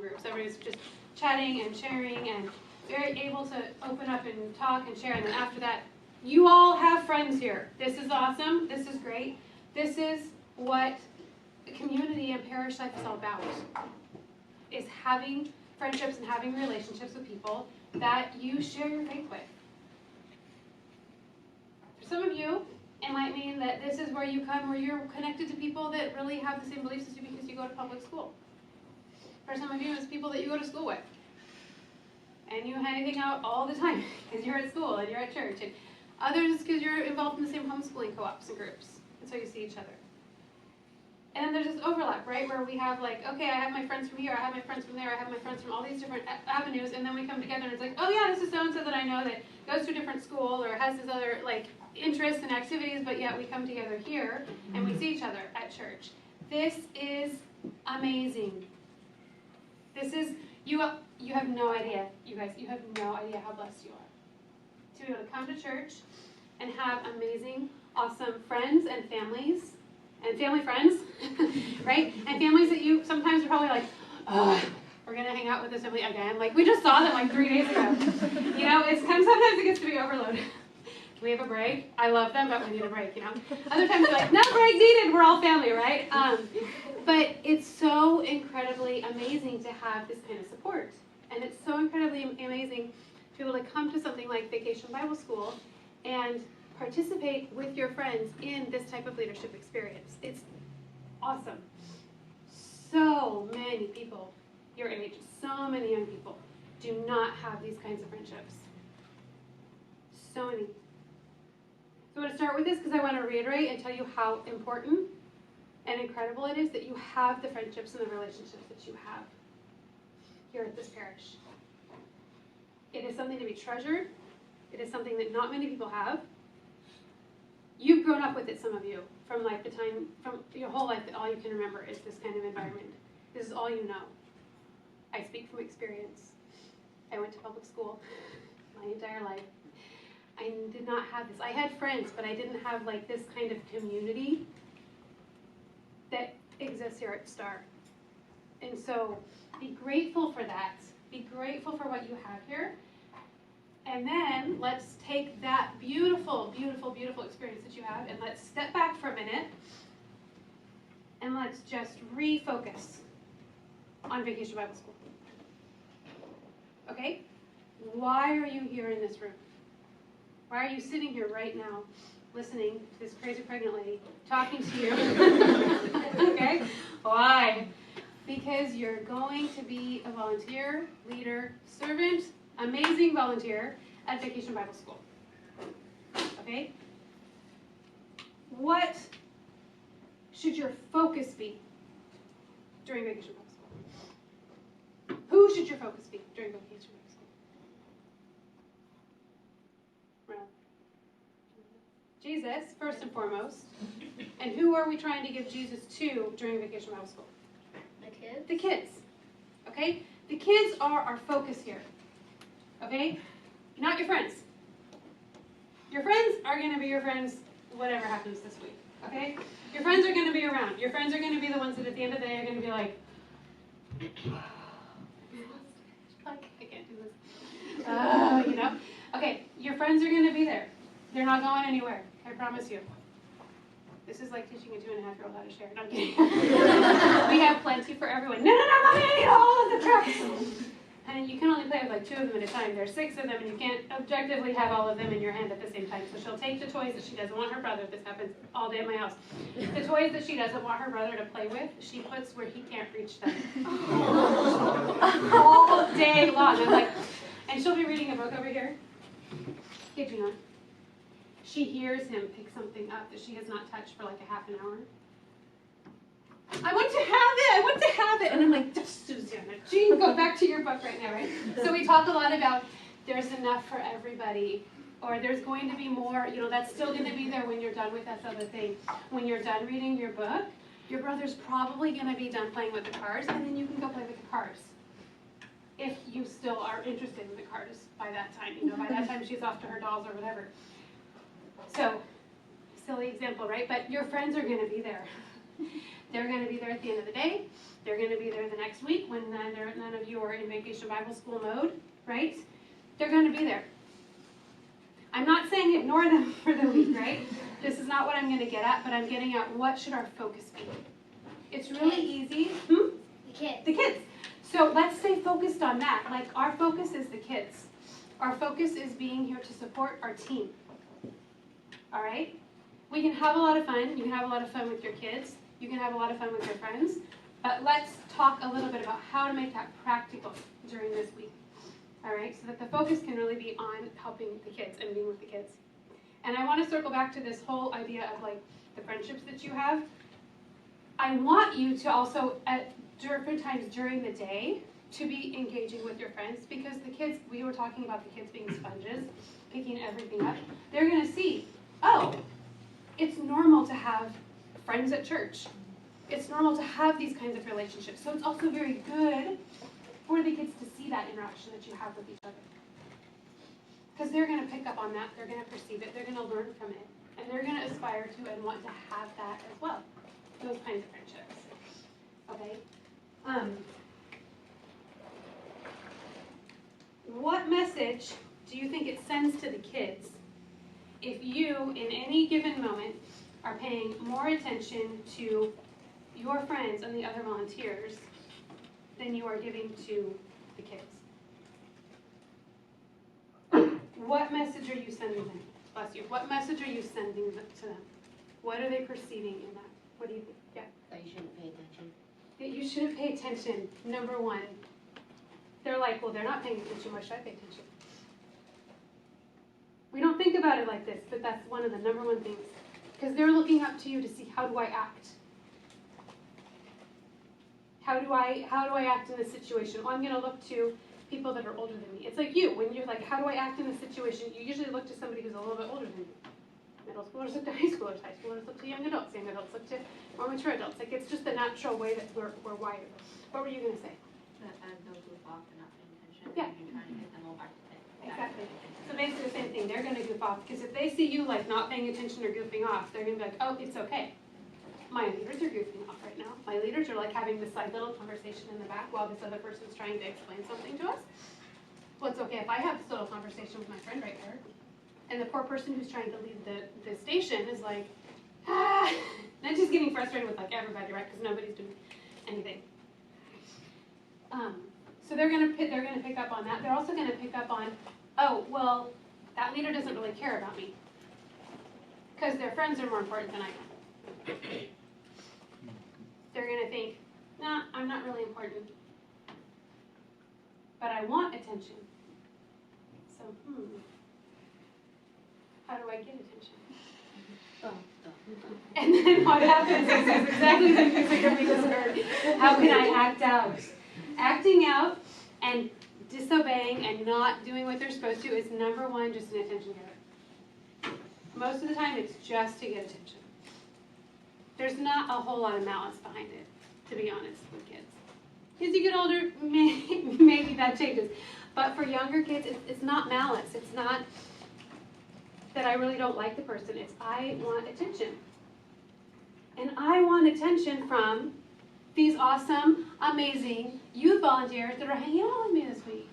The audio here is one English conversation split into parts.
groups. Everybody's just chatting and sharing and very able to open up and talk and share. And then after that, you all have friends here. This is awesome. This is great. This is what community and parish life is all about, is having friendships and having relationships with people that you share your faith with. For some of you, it might mean that this is where you come, where you're connected to people that really have the same beliefs as you because you go to public school. For some of you, it's people that you go to school with. And you hang out all the time because you're at school and you're at church. And others, it's because you're involved in the same homeschooling co-ops and groups. And so you see each other. And then there's this overlap, right, where we have like, okay, I have my friends from here, I have my friends from there, I have my friends from all these different avenues, and then we come together and it's like, oh yeah, this is so-and-so that I know that goes to a different school or has this other like interests and activities, but yet we come together here and we see each other at church. This is amazing. This is, you have no idea, you guys, you have no idea how blessed you are. To be able to come to church and have amazing, awesome friends and families, and family friends, right? And families that you sometimes are probably like, oh, we're going to hang out with this family again. Like, we just saw them like 3 days ago. You know, it's kind of, sometimes it gets to be overload. Can we have a break? I love them, but we need a break, you know? Other times they're like, no break needed, we're all family, right? But it's so incredibly amazing to have this kind of support. And it's so incredibly amazing to be able to come to something like Vacation Bible School and participate with your friends in this type of leadership experience. It's awesome. So many people your age, so many young people do not have these kinds of friendships. So many. So I want to start with this because I want to reiterate and tell you how important and incredible it is that you have the friendships and the relationships that you have here at this parish. It is something to be treasured. It is something that not many people have. You've grown up with it, some of you, from like the time, from your whole life, that all you can remember is this kind of environment. This is all you know. I speak from experience. I went to public school my entire life. I did not have this. I had friends, but I didn't have like this kind of community that exists here at Star. And so be grateful for that. Be grateful for what you have here. And then let's take that beautiful, beautiful, beautiful experience that you have and let's step back for a minute and let's just refocus on Vacation Bible School. Okay? Why are you here in this room? Why are you sitting here right now listening to this crazy pregnant lady talking to you? Okay? Why? Because you're going to be a volunteer, leader, servant, amazing volunteer at Vacation Bible School. Okay? What should your focus be during Vacation Bible School? Who should your focus be during Vacation Bible School? Well, Jesus, first and foremost. And who are we trying to give Jesus to during Vacation Bible School? The kids? The kids. Okay? The kids are our focus here. Okay? Not your friends. Your friends are going to be your friends whatever happens this week. Okay? Your friends are going to be around. Your friends are going to be the ones that at the end of the day are going to be like, I can't do this. You know? Okay, your friends are going to be there. They're not going anywhere. I promise you. This is like teaching a 2.5-year-old how to share. No, I'm kidding. We have plenty for everyone. No, Mommy, I need all of the trucks. And you can only play with like 2 of them at a time. There's 6 of them, and you can't objectively have all of them in your hand at the same time. So she'll take the toys that she doesn't want her brother. This happens all day at my house. The toys that she doesn't want her brother to play with, she puts where he can't reach them. All day long. I'm like, and she'll be reading a book over here. Kid you not. She hears him pick something up that she has not touched for like a half an hour. I want to have it. I want to have it. And I'm like, Susanna, Jean, go back to your book right now, right? So we talk a lot about there's enough for everybody, or there's going to be more. You know, that's still going to be there when you're done with that other thing. When you're done reading your book, your brother's probably going to be done playing with the cars, and then you can go play with the cars. If you still are interested in the cars by that time. You know, by that time she's off to her dolls or whatever. So, silly example, right? But your friends are going to be there. They're going to be there at the end of the day. They're going to be there the next week when none of you are in vacation Bible school mode, right? They're going to be there. I'm not saying ignore them for the week, right? This is not what I'm going to get at, but I'm getting at what should our focus be. It's really easy. The kids. The kids. So let's stay focused on that. Like, our focus is the kids. Our focus is being here to support our team. All right? We can have a lot of fun. You can have a lot of fun with your kids. You can have a lot of fun with your friends. But let's talk a little bit about how to make that practical during this week. All right? So that the focus can really be on helping the kids and being with the kids. And I want to circle back to this whole idea of, like, the friendships that you have. I want you to also, at different times during the day, to be engaging with your friends, because the kids, we were talking about the kids being sponges, picking everything up. They're going to see, oh, it's normal to have friends at church. It's normal to have these kinds of relationships. So it's also very good for the kids to see that interaction that you have with each other. Because they're going to pick up on that, they're going to perceive it, they're going to learn from it, and they're going to aspire to and want to have that as well. Those kinds of friendships. Okay? What message do you think it sends to the kids if you, in any given moment, are paying more attention to your friends and the other volunteers than you are giving to the kids? What message are you sending them? Bless you. What message are you sending to them? What are they perceiving in that? What do you think? Yeah? That you shouldn't pay attention. That you shouldn't pay attention, number one. They're like, well, they're not paying attention. Why should I pay attention? We don't think about it like this, but that's one of the number one things. Because they're looking up to you to see, how do I act? How do I act in this situation? Well, I'm going to look to people that are older than me. It's like you. When you're like, how do I act in this situation? You usually look to somebody who's a little bit older than you. Middle schoolers look to high schoolers look to young adults look to more mature adults. Like, it's just the natural way that we're wired. What were you going to say? That they'll goof off and not paying attention. Yeah. And you're trying to get them all back to pay. Exactly. So basically the same thing. They're going to goof off, because if they see you like not paying attention or goofing off, they're going to be like, oh, it's okay. My leaders are goofing off right now. My leaders are like having this like little conversation in the back while this other person's trying to explain something to us. Well, it's okay if I have this little conversation with my friend right here, and the poor person who's trying to lead the station is like, ah, and just getting frustrated with like everybody, right? Because nobody's doing anything. So they're gonna pick up on that. They're also gonna pick up on, oh, well, that leader doesn't really care about me, because their friends are more important than I am. They're gonna think, nah, I'm not really important, but I want attention. So, how do I get attention? And then what happens is exactly the music that we just heard. How can I act out? Acting out and disobeying and not doing what they're supposed to is number one, just an attention getter. Most of the time, it's just to get attention. There's not a whole lot of malice behind it, to be honest, with kids. As you get older, maybe that changes. But for younger kids, it's not malice. It's not that I really don't like the person. It's I want attention. And I want attention from these awesome, amazing youth volunteers that are hanging out with me this week.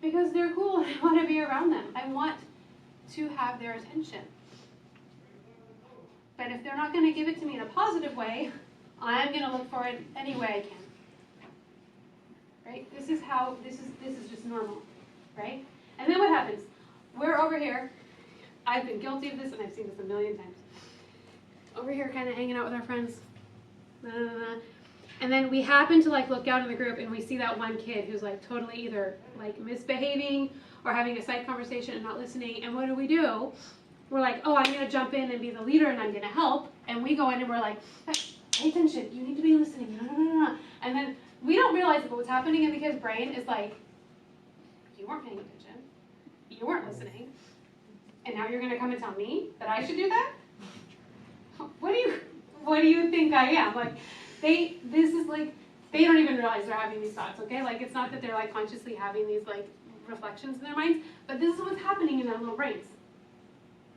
Because they're cool and I want to be around them. I want to have their attention. But if they're not going to give it to me in a positive way, I'm going to look for it any way I can. Right? This is just normal, right? And then what happens? We're over here. I've been guilty of this, and I've seen this a million times. Over here, kind of hanging out with our friends. And then we happen to like look out in the group, and we see that one kid who's like totally either like misbehaving or having a side conversation and not listening. And what do? We're like, oh, I'm going to jump in and be the leader, and I'm going to help. And we go in and we're like, pay attention. You need to be listening. And then we don't realize that what's happening in the kid's brain is like, you weren't paying attention. You weren't listening. And now you're going to come and tell me that I should do that? What do you think I am? Like, they don't even realize they're having these thoughts, okay? Like, it's not that they're like consciously having these like reflections in their minds, but this is what's happening in their little brains,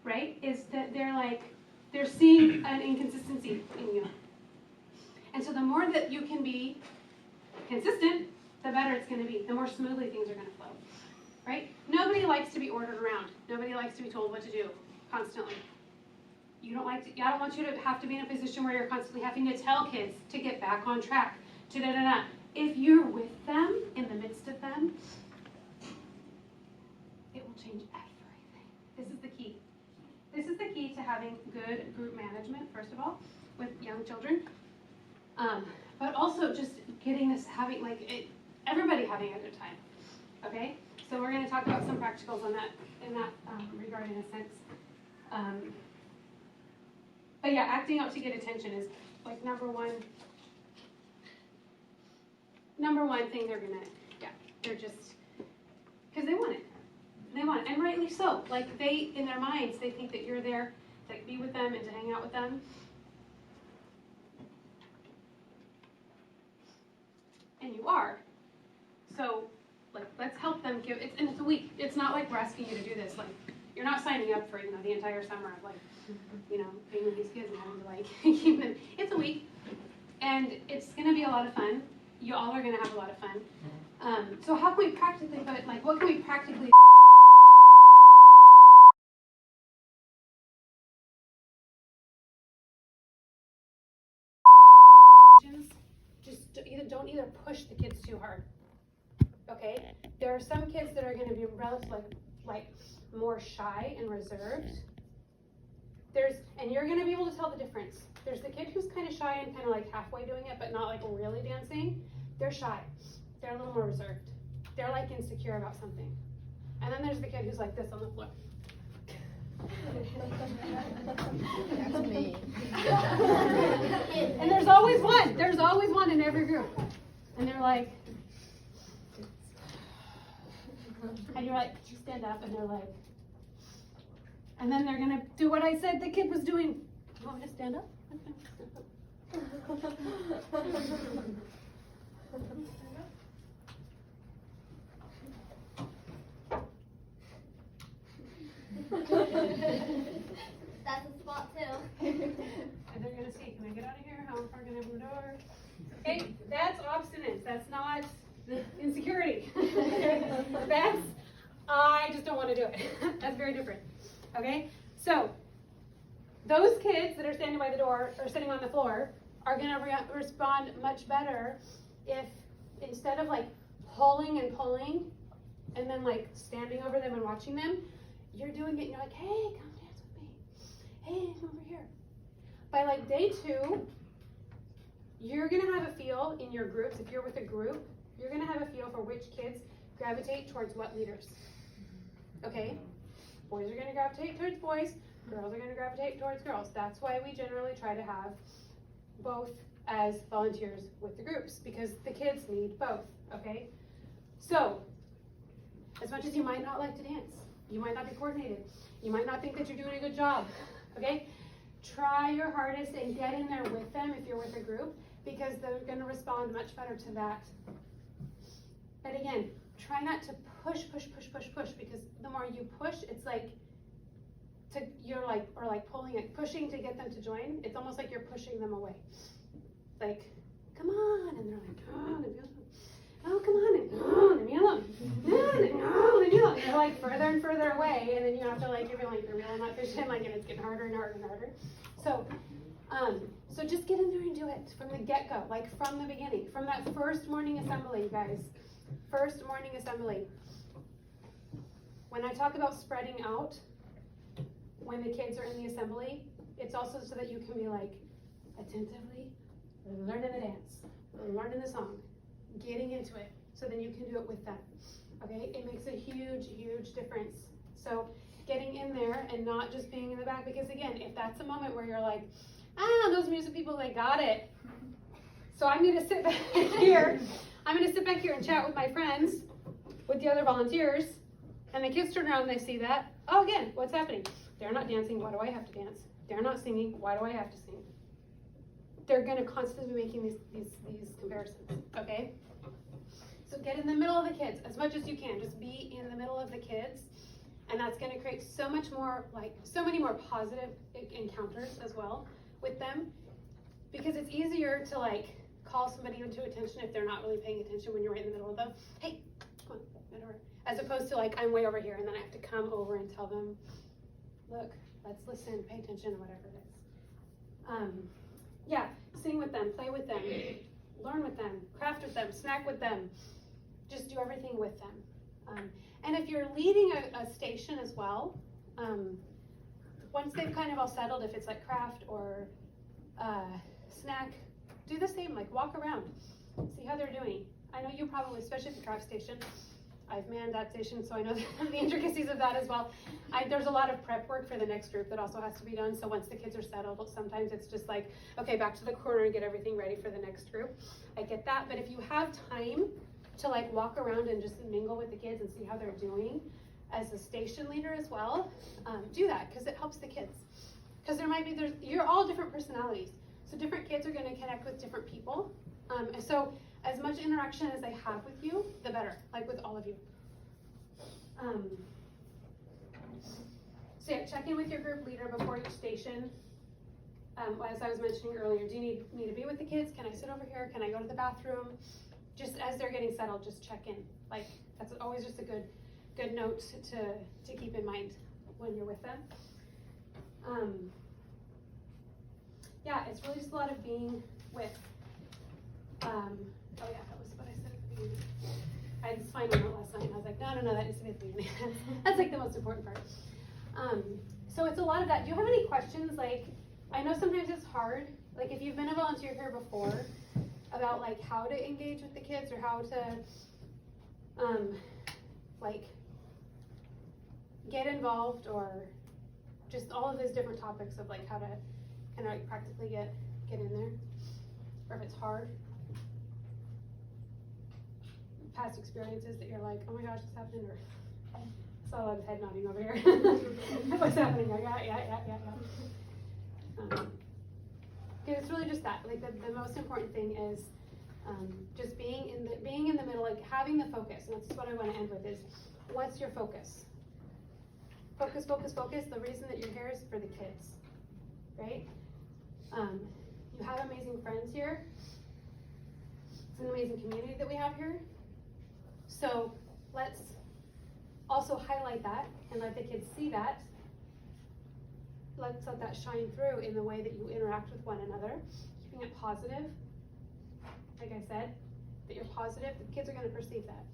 right? Is that they're seeing an inconsistency in you. And so the more that you can be consistent, the better it's going to be, the more smoothly things are going to flow, right? Nobody likes to be ordered around. Nobody likes to be told what to do constantly. I don't want you to have to be in a position where you're constantly having to tell kids to get back on track, to da-da-da. If you're with them, in the midst of them, it will change everything. This is the key. This is the key to having good group management, first of all, with young children. But also just getting this, everybody having a good time, okay? So we're going to talk about some practicals on that, in that regard in a sense. But yeah, acting out to get attention is like number one thing they're just, because they want it. They want it, and rightly so. Like in their minds, they think that you're there to be with them and to hang out with them. And you are. So, let's help them give, and it's a week. It's not like we're asking you to do this. Like, you're not signing up for, the entire summer of being with these kids and having to keep them. It's a week. And it's gonna be a lot of fun. You all are gonna have a lot of fun. So how can we practically what can we practically don't either push the kids too hard. Okay? There are some kids that are going to be relatively more shy and reserved. And you're going to be able to tell the difference. There's the kid who's kind of shy and kind of halfway doing it, but not really dancing. They're shy. They're a little more reserved. They're insecure about something. And then there's the kid who's like this on the floor. That's me. And there's always one. There's always one in every group. And they're like, and you're like, could you stand up? And they're like, and then they're gonna do what I said the kid was doing. You want me to stand up? That's a spot too. And they're gonna see, can I get out of here? How far can I open the door? Okay, that's obstinance. That's not insecurity. That's, I just don't want to do it. That's very different. Okay, so those kids that are standing by the door or sitting on the floor are gonna respond much better if instead of pulling and pulling and then standing over them and watching them, you're doing it and you're like, hey, come dance with me. Hey, come over here. By day 2, you're gonna have a feel in your groups. If you're with a group, you're gonna have a feel for which kids gravitate towards what leaders. Okay? Boys are gonna gravitate towards boys, girls are gonna gravitate towards girls. That's why we generally try to have both as volunteers with the groups, because the kids need both, okay? So, as much as you might not like to dance, you might not be coordinated, you might not think that you're doing a good job, okay? Try your hardest and get in there with them if you're with a group, because they're gonna respond much better to that. But again, try not to push, because the more you push, it's pushing to get them to join. It's almost like you're pushing them away. Come on, and they're oh, come on, and leave me alone. No, leave me alone. They're further and further away, and then you have to you're really not pushing, and it's getting harder and harder and harder. So just get in there and do it from the get-go, from the beginning, from that first morning assembly, you guys. First morning assembly. When I talk about spreading out, when the kids are in the assembly, it's also so that you can be attentively learning the dance, learning the song, getting into it, so then you can do it with them. Okay, it makes a huge, huge difference. So getting in there and not just being in the back, because again, if that's a moment where you're those music people, they got it. So I'm gonna sit back here. I'm gonna sit back here and chat with my friends, with the other volunteers, and the kids turn around and they see that. Oh, again, what's happening? They're not dancing, why do I have to dance? They're not singing, why do I have to sing? They're gonna constantly be making these comparisons, okay? So get in the middle of the kids as much as you can. Just be in the middle of the kids, and that's gonna create so much more, so many more positive encounters as well with them. because it's easier to like call somebody into attention if they're not really paying attention when you're right in the middle of them. Hey, come on, whatever. As opposed to like, I'm way over here and then I have to come over and tell them, look, let's listen, pay attention, or whatever it is. Yeah, sing with them, play with them, learn with them, craft with them, snack with them, just do everything with them. And if you're leading a station as well, once they've kind of all settled, if it's like craft or snack, do the same, like walk around, see how they're doing. I know you probably, especially at the craft station, I've manned that station, so I know the intricacies of that as well. There's a lot of prep work for the next group that also has to be done, so once the kids are settled, sometimes it's just like, okay, back to the corner and get everything ready for the next group. I get that, but if you have time to like walk around and just mingle with the kids and see how they're doing as a station leader as well, do that, because it helps the kids. Because you're all different personalities, so different kids are going to connect with different people, and so as much interaction as they have with you, the better, like with all of you. So yeah, check in with your group leader before each station. As I was mentioning earlier, do you need me to be with the kids? Can I sit over here? Can I go to the bathroom? Just as they're getting settled, just check in. Like, that's always just a good note to keep in mind when you're with them. Yeah, it's really just a lot of being with. Oh yeah, that was what I said at the beginning. I had this final note last night and I was like, no, that needs to be at the beginning. That's like the most important part. So it's a lot of that. Do you have any questions? Like, I know sometimes it's hard. Like if you've been a volunteer here before, about like how to engage with the kids or how to like get involved, or just all of those different topics of like how to kind of like practically get in there, or if it's hard. Past experiences that you're like, oh my gosh, this happened, or I saw a lot of head nodding over here. What's happening? Like, yeah. It's really just that. Like the most important thing is just being in the middle, like having the focus. And that's what I want to end with is, what's your focus? Focus. The reason that you're here is for the kids, right? You have amazing friends here. It's an amazing community that we have here. So let's also highlight that and let the kids see that. Let's let that shine through in the way that you interact with one another, keeping it positive. Like I said, that you're positive, the kids are going to perceive that.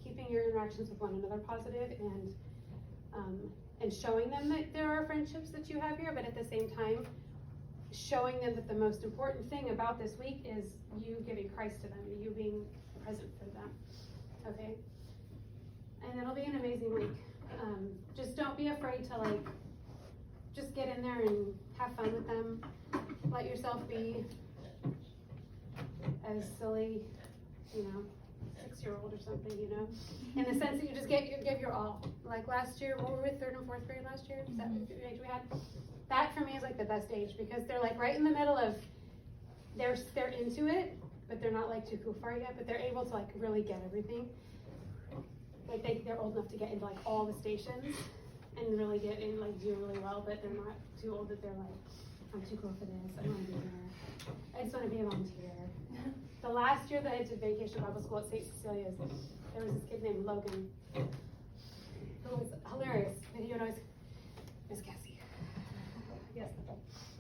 Keeping your interactions with one another positive, and showing them that there are friendships that you have here, but at the same time, showing them that the most important thing about this week is you giving Christ to them, you being present for them, okay? And it'll be an amazing week. Just don't be afraid to like, just get in there and have fun with them. Let yourself be as silly, 6-year-old or something, in the sense that you just give your all. Like last year, what were we, 3rd and 4th grade last year? Is that the age we had? That for me is like the best age, because they're like right in the middle of, they're into it, but they're not like too far yet, but they're able to like really get everything. Like they're old enough to get into like all the stations and really get in, like do really well, but they're not too old that they're like, I'm too cool for this, I don't want to be here, I just want to be a volunteer. The last year that I did vacation Bible school at St. Cecilia's, there was this kid named Logan, who was hilarious, and he would always, Miss Cassie, yes,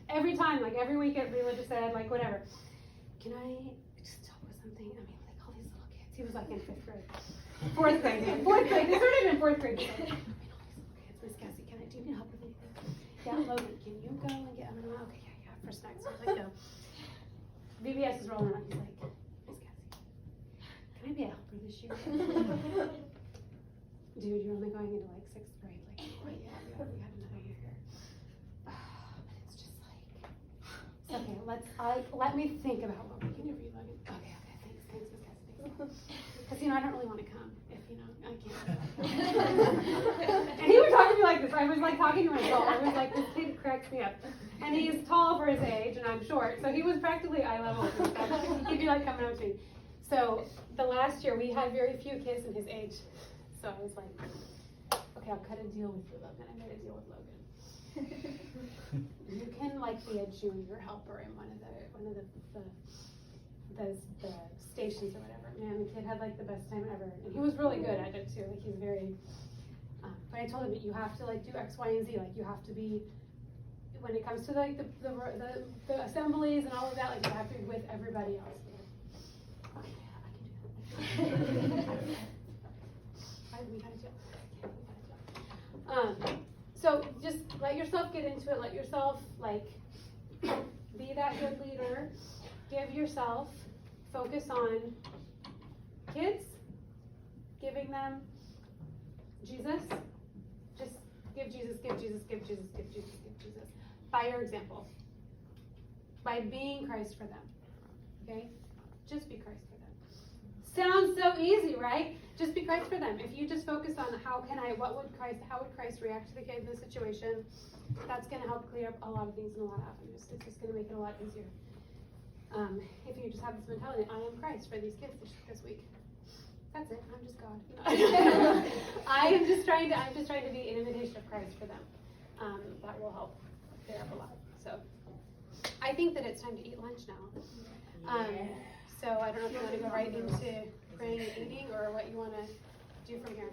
every time, like every week at religious ed, like whatever, can I just help with something? I mean, like all these little kids, he was like in 5th grade. 4th grade, they started in 4th grade. I mean, all these little kids, Miss Cassie, do you need help with anything? Yeah, Logan, can you go and get, okay, yeah, for snacks. I was like, no. VBS is rolling around, he's like, Miss Cassie, can I be a helper this year? Dude, you're only going into like 6th grade. Like, oh yeah, we have another year here. But it's just like, okay, let me think about what we can do for you, Logan. Okay, thanks, Miss Cassie. Because, I don't really want to come if, I can't. And he would talk to me like this. I was like talking to myself. I was like, this kid cracks me up. And he's tall for his age, and I'm short. So he was practically eye level. He'd be like coming up to me. So the last year, we had very few kids in his age. So I was like, okay, I'll cut a deal with you, Logan. I made a deal with Logan. You can like be a junior helper in one of the stations or whatever. Man, the kid had like the best time ever, and he was really good at it too. Like he's very. But I told him that you have to like do X, Y, and Z. Like you have to be. When it comes to like the assemblies and all of that, like you have to be with everybody else. Okay, I can do that. We gotta do it. So just let yourself get into it. Let yourself like be that good leader. Give yourself. Focus on kids. Giving them Jesus. Just give Jesus, give Jesus, give Jesus, give Jesus, give Jesus. By your example. By being Christ for them. Okay? Just be Christ for them. Sounds so easy, right? Just be Christ for them. If you just focus on how would Christ react to the kid in this situation, that's going to help clear up a lot of things and a lot of avenues. It's just going to make it a lot easier. If you just have this mentality, I am Christ for these kids this week. That's it. I'm just God. I'm just trying to be an imitation of Christ for them. That will help clear up a lot. So I think that it's time to eat lunch now. So I don't know if you want to go right into praying and eating or what you want to do from here.